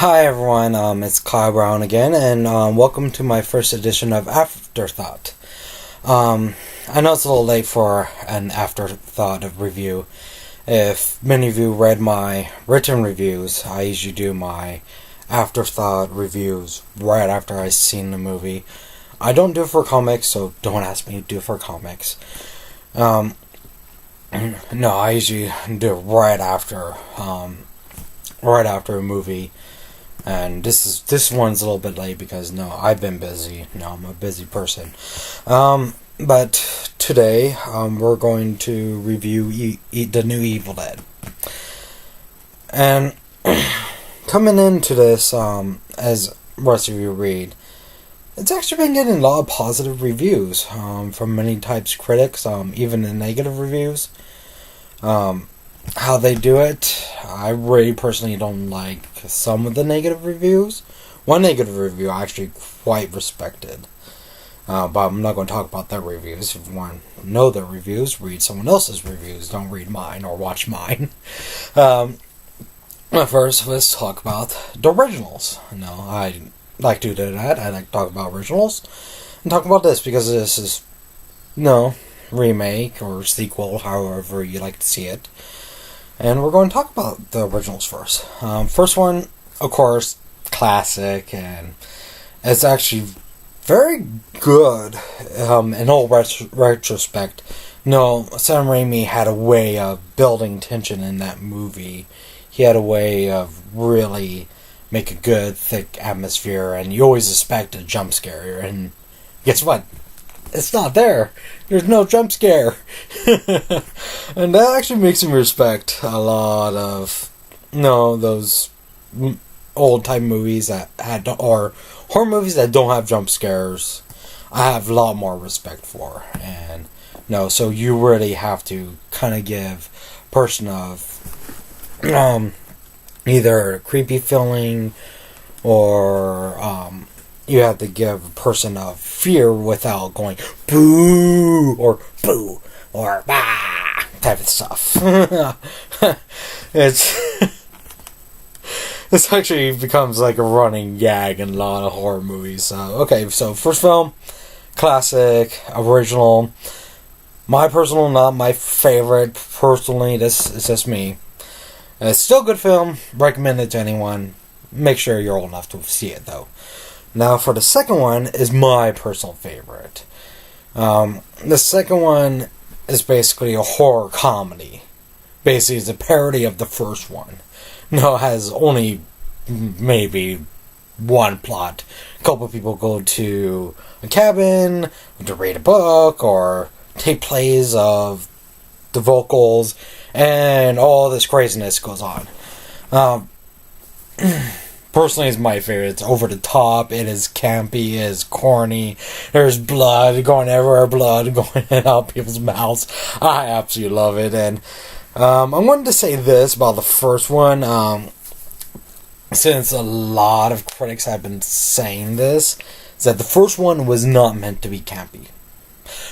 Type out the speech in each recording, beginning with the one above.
Hi everyone, it's Kyle Brown again, and welcome to my first edition of Afterthought. I know it's a little late for an Afterthought of review. If many of you read my written reviews, I usually do my Afterthought reviews right after I've seen the movie. I don't do it for comics, so don't ask me to do it for comics. No, I usually do it right after a movie. And this one's a little bit late because I've been busy. I'm a busy person. But today we're going to review the new Evil Dead. And coming into this, as rest of you read, it's actually been getting a lot of positive reviews from many types of critics, even the negative reviews. How they do it, I really personally don't like some of the negative reviews. One negative review I actually quite respected. But I'm not going to talk about their reviews. If you want to know their reviews, read someone else's reviews. Don't read mine or watch mine. First, let's talk about the originals. I like to do that. I like to talk about originals. And talk about this because this is, remake or sequel, however you like to see it. And we're going to talk about the originals first. First one, of course, classic, and it's actually very good in all retrospect. Sam Raimi had a way of building tension in that movie. He had a way of really make a good, thick atmosphere, and you always expect a jump scare, and guess what? It's not there. There's no jump scare. And that actually makes me respect a lot of, those old type movies that had, or horror movies that don't have jump scares. I have a lot more respect for. And, so you really have to kind of give a person of, either a creepy feeling or, you have to give a person of fear without going boo or bah type of stuff. This actually becomes like a running gag in a lot of horror movies. So first film, classic, original. My personal, not my favorite. Personally, this is just me. It's still a good film. Recommend it to anyone. Make sure you're old enough to see it though. Now, for the second one is my personal favorite. The second one is basically a horror comedy. Basically, it's a parody of the first one. It has only maybe one plot. A couple of people go to a cabin to read a book or take plays of the vocals, and all this craziness goes on. Personally, it's my favorite. It's over the top. It is campy. It is corny. There's blood going everywhere. Blood going out people's mouths. I absolutely love it. And I wanted to say this about the first one. Since a lot of critics have been saying this, is that the first one was not meant to be campy.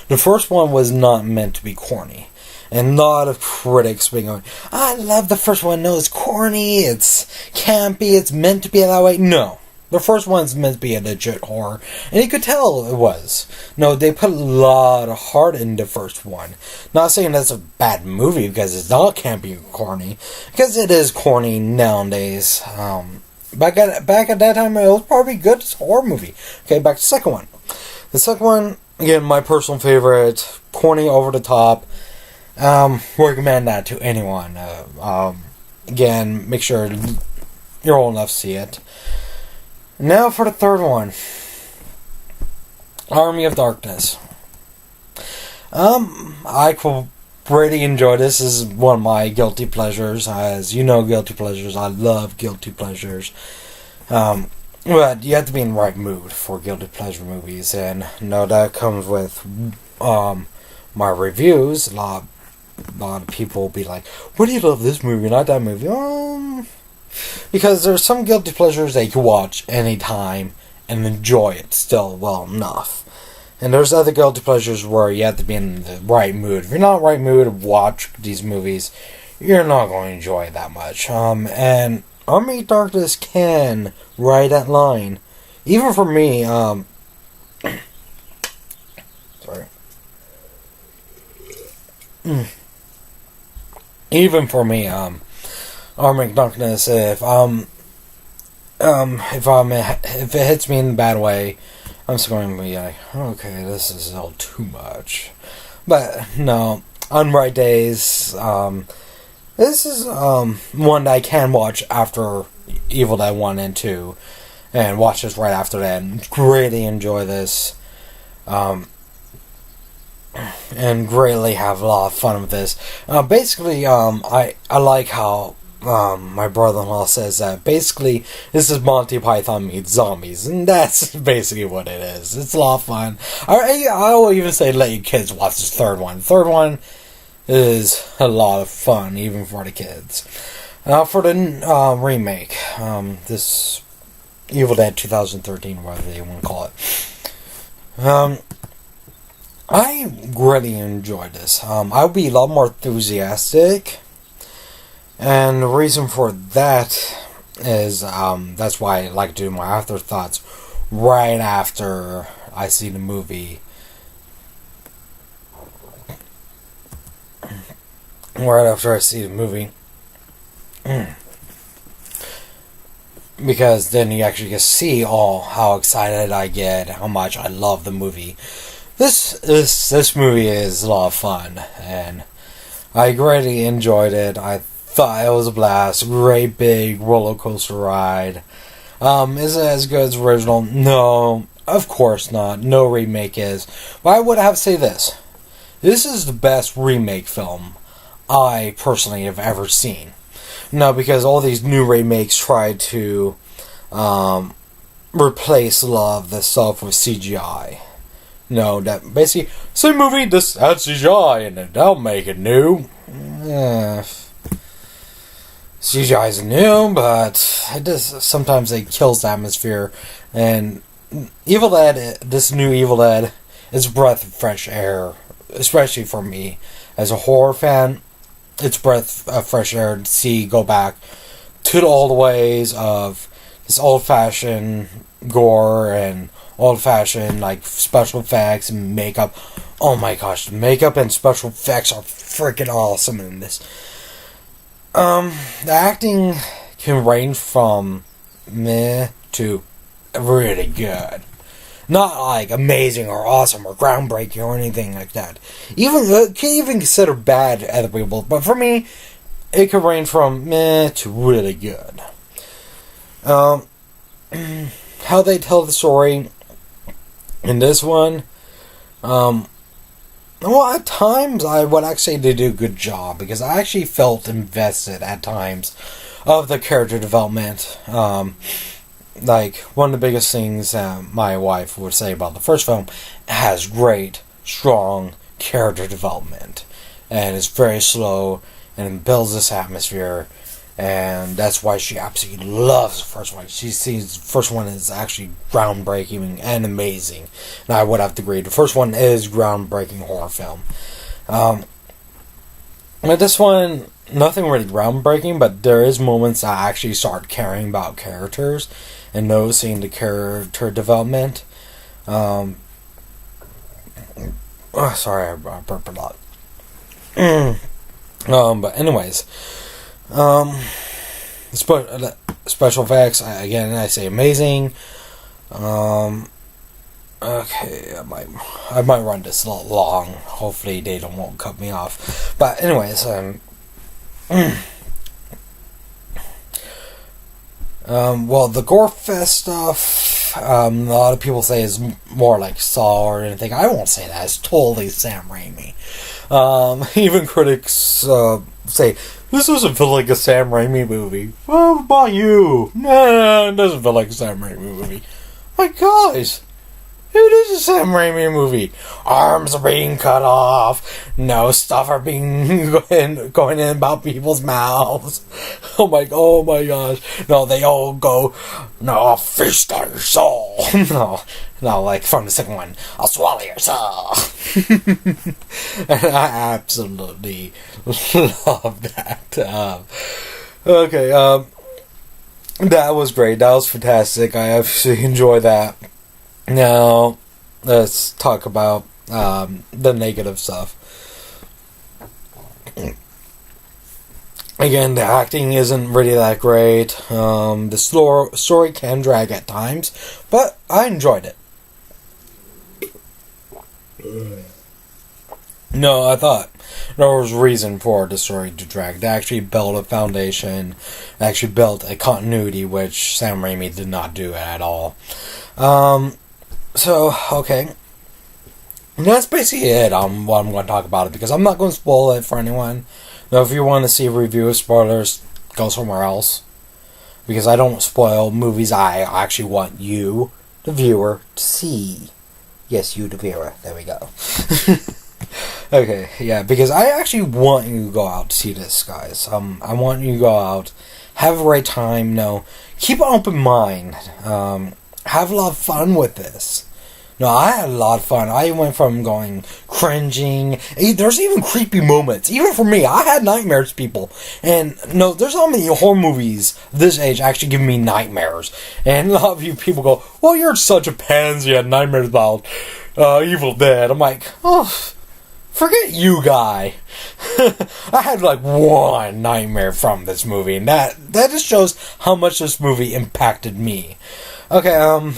The first one was not meant to be corny. And a lot of critics been going, I love the first one. No, it's corny, it's campy, it's meant to be that way. No. The first one's meant to be a legit horror. And you could tell it was. They put a lot of heart in the first one. Not saying that's a bad movie because it's not campy or corny. Because it is corny nowadays. Back at that time, it was probably a good horror movie. Okay, back to the second one. The second one, again, my personal favorite. Corny, over the top. Recommend that to anyone. Again, make sure you're old enough to see it. Now for the third one. Army of Darkness. I pretty enjoy this. This is one of my guilty pleasures. As you know, guilty pleasures. I love guilty pleasures. But you have to be in the right mood for guilty pleasure movies. And that comes with my reviews. A lot of people will be like, "Why do you love this movie, not that movie?" Because there's some guilty pleasures that you can watch anytime and enjoy it still well enough. And there's other guilty pleasures where you have to be in the right mood. If you're not in the right mood to watch these movies, you're not going to enjoy it that much. And Army of Darkness can ride that line. Even for me, sorry. Even for me, Army of Darkness, if it hits me in a bad way, I'm just going to be like, okay, this is all too much. But no, on right days, this is one that I can watch after Evil Dead 1 and 2, and watch this right after that, and greatly enjoy this, and greatly have a lot of fun with this. Basically, I like how my brother-in-law says that basically this is Monty Python meets zombies, and that's basically what it is. It's a lot of fun. I will even say let your kids watch this third one. The third one is a lot of fun, even for the kids. For the remake, this Evil Dead 2013, whatever you want to call it. I really enjoyed this. I would be a lot more enthusiastic, and the reason for that is that's why I like to do my afterthoughts right after I see the movie. Right after I see the movie. Because then you actually get to see how excited I get, how much I love the movie. This movie is a lot of fun, and I greatly enjoyed it. I thought it was a blast. Great big roller coaster ride. Is it as good as the original? No, of course not. No remake is. But I would have to say this. This is the best remake film I personally have ever seen. No, because all these new remakes try to replace a lot of the stuff with CGI. No, that basically, same movie, just add CGI in it. That'll make it new. CGI is new, but it does sometimes it kills the atmosphere. And Evil Dead, this new Evil Dead, is a breath of fresh air, especially for me as a horror fan. It's breath of fresh air to go back to the old ways of this old-fashioned gore and old-fashioned like special effects and makeup. Oh my gosh, the makeup and special effects are freaking awesome in this. The acting can range from meh to really good. Not like amazing or awesome or groundbreaking or anything like that. Can't even consider bad to other people, but for me, it could range from meh to really good. How they tell the story in this one, well, at times I would actually say they do a good job, because I actually felt invested at times of the character development. Like, one of the biggest things my wife would say about the first film, it has great, strong character development. And it's very slow, and it builds this atmosphere. And that's why she absolutely loves the first one. She sees the first one is actually groundbreaking and amazing. And I would have to agree. The first one is groundbreaking horror film. But this one, nothing really groundbreaking, but there is moments I actually start caring about characters and noticing the character development. Sorry, I burped a lot. But anyways, special effects, again, I say amazing. Okay, I might run this a lot long. Hopefully they won't cut me off. But anyways, well, the Gorefest stuff, a lot of people say is more like Saw or anything. I won't say that. It's totally Sam Raimi. Even critics say, this doesn't feel like a Sam Raimi movie. Well, what about you? No, it doesn't feel like a Sam Raimi movie. My guys, it is a Sam Raimi movie. Arms are being cut off. No stuff are being going in about people's mouths. Oh my gosh. No, they all go, no, I'll feast on your soul. No, like from the second one, I'll swallow your soul. And I absolutely love that. Okay, That was great. That was fantastic. I actually enjoyed that. Now, let's talk about the negative stuff. Again, the acting isn't really that great. The story can drag at times, but I enjoyed it. No, I thought there was reason for the story to drag. They actually built a foundation, actually built a continuity, which Sam Raimi did not do at all. Okay. And that's basically it on what I'm going to talk about it, because I'm not going to spoil it for anyone. Now, if you want to see a review of spoilers, go somewhere else. Because I don't spoil movies I actually want you, the viewer, to see. Yes, you, the viewer. There we go. Okay, yeah, because I actually want you to go out to see this, guys. I want you to go out, have a great time, keep an open mind, have a lot of fun with this. No, I had a lot of fun. I went from going cringing. There's even creepy moments. Even for me, I had nightmares, people. And no, there's not many horror movies this age actually give me nightmares. And a lot of you people go, well, you're such a pansy. You had nightmares about Evil Dead. I'm like, oh, forget you, guy. I had like one nightmare from this movie. And that just shows how much this movie impacted me. Okay,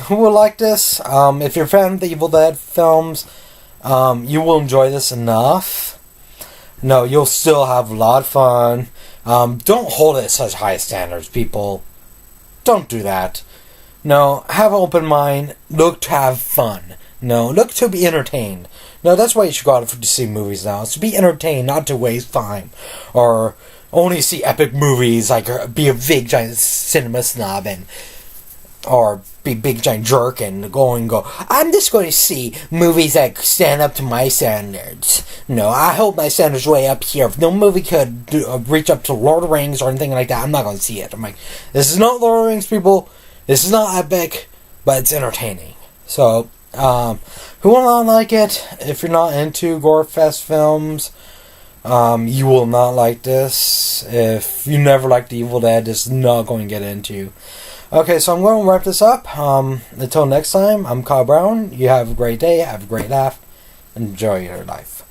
who will like this? If you're a fan of the Evil Dead films, you will enjoy this enough. No, you'll still have a lot of fun. Don't hold it at such high standards, people. Don't do that. No, have an open mind. Look to have fun. No, look to be entertained. No, that's why you should go out to see movies now. It's to be entertained, not to waste time. Or only see epic movies, like be a big giant cinema snob or be big giant jerk and go, I'm just going to see movies that stand up to my standards. No, I hope my standards way up here. If no movie could reach up to Lord of the Rings or anything like that, I'm not going to see it. I'm like, this is not Lord of the Rings, people. This is not epic, but it's entertaining. So, who will not like it? If you're not into Gorefest films, you will not like this. If you never liked The Evil Dead, this is not going to get into you. Okay, so I'm going to wrap this up. Until next time, I'm Kyle Brown. You have a great day, have a great laugh, enjoy your life.